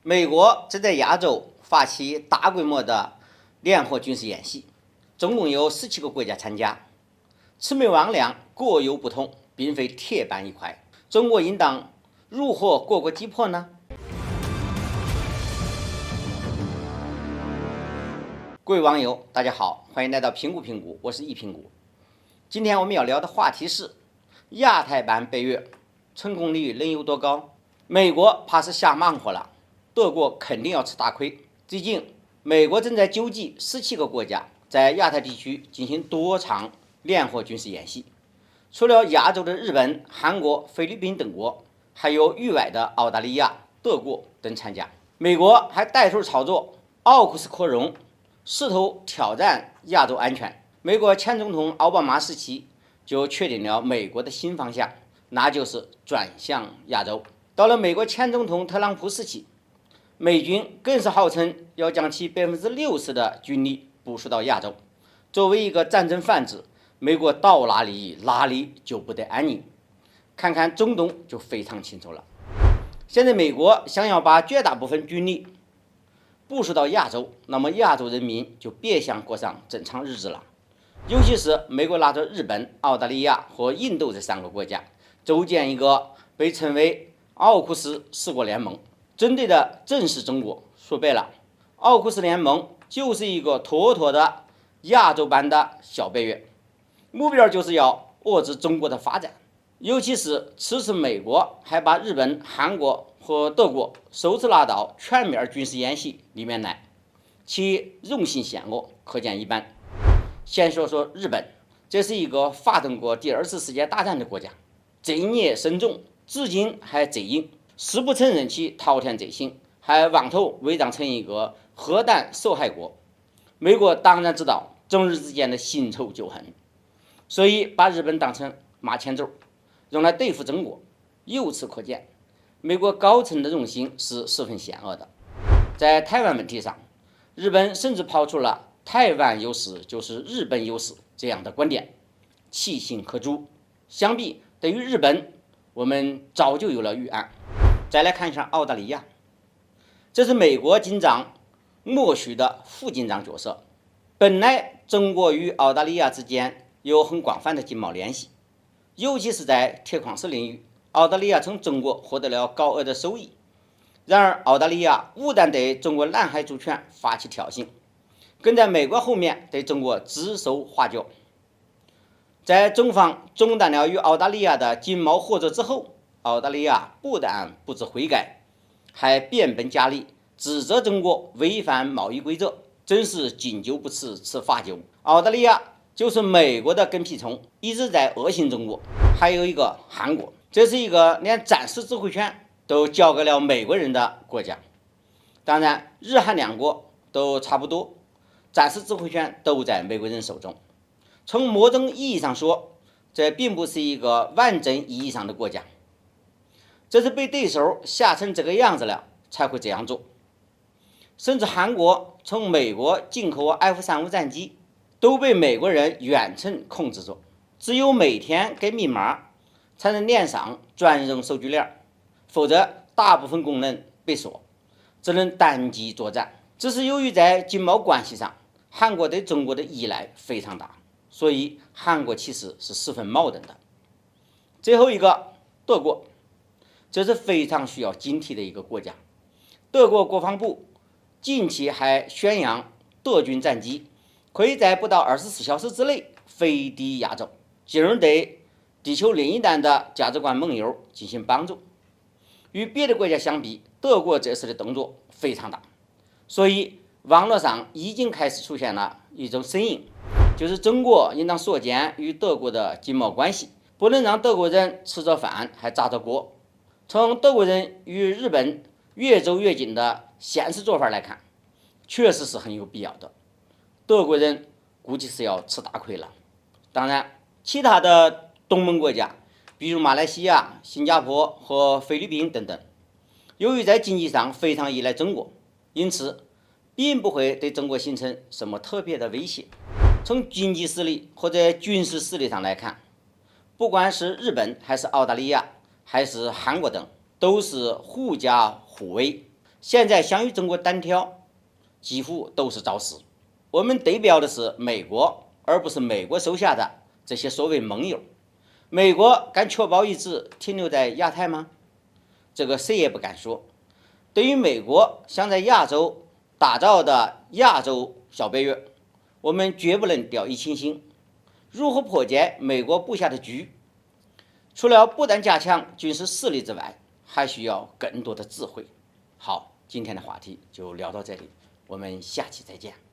美国正在亚洲发起大规模的联合军事演习，总共有17个国家参加，魑魅魍魉，各有不同，并非铁板一块。中国应当如何各个击破呢？各位网友，大家好，欢迎来到评估，我是易评估。今天我们要聊的话题是亚太版北约成功率能有多高？美国怕是瞎忙活了，德国肯定要吃大亏。最近，美国正在纠集17个国家在亚太地区进行多场联合军事演习，除了亚洲的日本、韩国、菲律宾等国，还有域外的澳大利亚、德国等参加。美国还带头操作奥库斯扩容，试图挑战亚洲安全。美国前总统奥巴马时期就确定了美国的新方向，那就是转向亚洲。到了美国前总统特朗普时期，美军更是号称要将其60%的军力部署到亚洲。作为一个战争贩子，美国到哪里就不得安宁。看看中东就非常清楚了。现在美国想要把绝大部分军力部署到亚洲，那么亚洲人民就别想过上正常日子了。尤其是美国拉着日本、澳大利亚和印度这3个国家，组建一个被称为奥库斯4国联盟，针对的正是中国。说白了，奥库斯联盟就是一个妥妥的亚洲版的小北约，目标就是要遏制中国的发展。尤其是此次美国还把日本、韩国和德国首次拉到全面军事演习里面来，其用心险恶可见一斑。先说说日本，这是一个发动过第2次世界大战的国家，罪孽深重，至今还贼硬，誓不承认其滔天罪行，还妄图伪装成一个核弹受害国。美国当然知道中日之间的新仇旧恨，所以把日本当成马前卒，用来对付中国。由此可见，美国高层的用心是十分险恶的。在台湾问题上，日本甚至抛出了台湾优势就是日本优势这样的观点，其心可诛。想必对于日本，我们早就有了预案。再来看一下澳大利亚，这是美国紧张默许的副紧张角色。本来中国与澳大利亚之间有很广泛的经贸联系，尤其是在铁矿石领域，澳大利亚从中国获得了高额的收益。然而澳大利亚不但对中国南海主权发起挑衅，更在美国后面对中国指手画脚。在中方中断了与澳大利亚的经贸合作之后，澳大利亚不但不知悔改，还变本加厉指责中国违反贸易规则，真是经久不吃吃罚酒。澳大利亚就是美国的跟屁虫，一直在恶心中国。还有一个韩国，这是一个连战时指挥权都交给了美国人的国家。当然日韩两国都差不多，战时指挥权都在美国人手中。从某种意义上说，这并不是一个完整意义上的国家，这是被对手吓成这个样子了才会这样做。甚至韩国从美国进口 F-35战机都被美国人远程控制着，只有每天给密码才能连上专用手机链，否则大部分功能被锁，只能单机作战。只是由于在经贸关系上，韩国对中国的依赖非常大，所以韩国其实是十分矛盾的。最后一个德国，这是非常需要警惕的一个国家。德国国防部近期还宣扬德军战机可以在不到24小时之内飞抵亚洲，进而对地球另一端的价值观盟友进行帮助。与别的国家相比，德国这次的动作非常大，所以网络上已经开始出现了一种声音，就是中国应当缩减与德国的经贸关系，不能让德国人吃着饭还砸着锅。从德国人与日本越走越近的现实做法来看，确实是很有必要的。德国人估计是要吃大亏了。当然，其他的东盟国家，比如马来西亚、新加坡和菲律宾等等，由于在经济上非常依赖中国，因此并不会对中国形成什么特别的威胁。从经济实力或者军事实力上来看，不管是日本还是澳大利亚还是韩国等，都是狐假虎威。现在想与中国单挑，几乎都是找死。我们对标的是美国，而不是美国手下的这些所谓盟友。美国敢确保一直停留在亚太吗？这个谁也不敢说。对于美国想在亚洲打造的亚洲小北约，我们绝不能掉以轻心。如何破解美国布下的局？除了不断加强军事实力之外，还需要更多的智慧。好，今天的话题就聊到这里，我们下期再见。